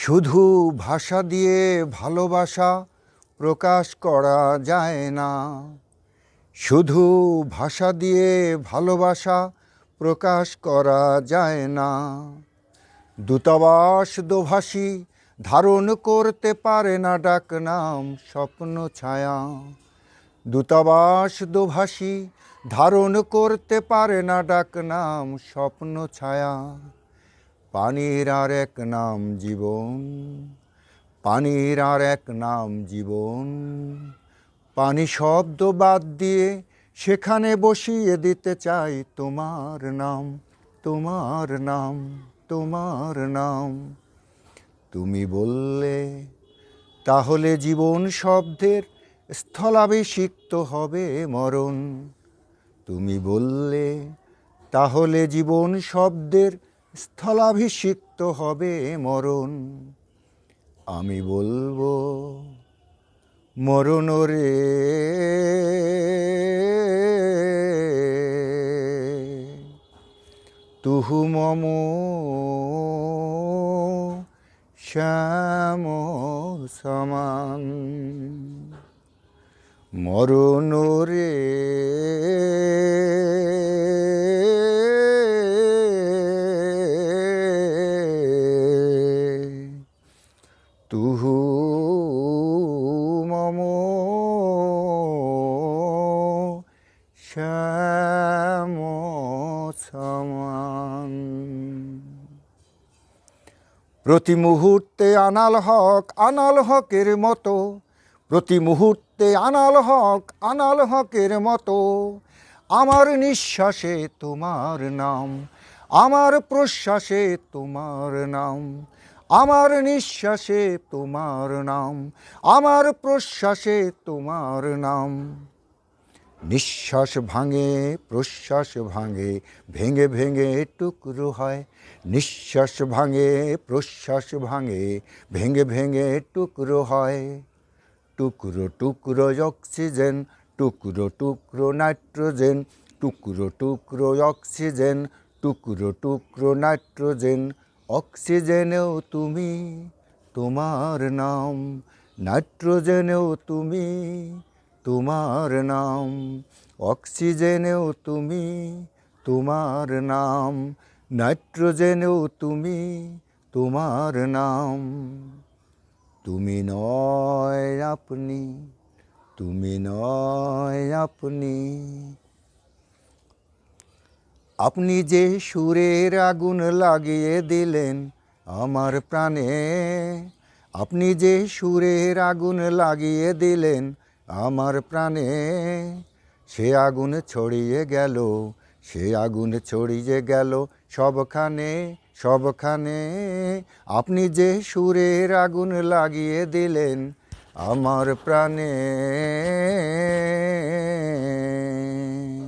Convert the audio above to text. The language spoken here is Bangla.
শুধু ভাষা দিয়ে ভালোবাসা প্রকাশ করা যায় না। শুধু ভাষা দিয়ে ভালোবাসা প্রকাশ করা যায় না। দূতাবাস দোভাষী ধারণ করতে পারে না ডাকনাম স্বপ্ন ছায়া। দূতাবাস দোভাষী ধারণ করতে পারে না ডাকনাম স্বপ্ন ছায়া। পানির আর এক নাম জীবন, পানির আর এক নাম জীবন। পানি শব্দ বাদ দিয়ে সেখানে বসিয়ে দিতে চাই তোমার নাম, তোমার নাম, তোমার নাম। তুমি বললে তাহলে জীবন শব্দের স্থলাভিষিক্ত হবে মরণ। তুমি বললে তাহলে জীবন শব্দের স্থলাভিষিক্ত হবে মরণ। আমি বলবো মরণ রে, তুহু মম শ্যাম সমান। মরণ রে, তুহু মম শ্যাম সমান। প্রতি মুহূর্তে আনাল হক আনাল হকের মতো, প্রতি মুহূর্তে আনাল হক আনাল হকের মতো। আমার নিঃশ্বাসে তোমার নাম, আমার প্রশ্বাসে তোমার নাম। আমার নিঃশ্বাসে তোমার নাম, আমার প্রশ্বাসে তোমার নাম। নিঃশ্বাস ভাঙে প্রশ্বাস ভাঙে, ভেঙে ভেঙে টুকরো হয়। নিঃশ্বাস ভাঙে প্রশ্বাস ভাঙে, ভেঙে ভেঙে টুকরো হয়। টুকরো টুকরো অক্সিজেন, টুকরো টুকরো নাইট্রোজেন। টুকরো টুকরো অক্সিজেন, টুকরো টুকরো নাইট্রোজেন। অক্সিজেনেও তুমি, তোমার নাম। নাইট্রোজেনেও তুমি, তোমার নাম। অক্সিজেনেও তুমি, তোমার নাম। নাইট্রোজেনেও তুমি, তোমার নাম। তুমি নয় আপনি, তুমি নয় আপনি। আপনি যে সুরের আগুন লাগিয়ে দিলেন আমার প্রাণে, আপনি যে সুরের আগুন লাগিয়ে দিলেন আমার প্রাণে। সে আগুন ছড়িয়ে গেল, সে আগুন ছড়িয়ে গেল সবখানে, সবখানে। আপনি যে সুরের আগুন লাগিয়ে দিলেন আমার প্রাণে।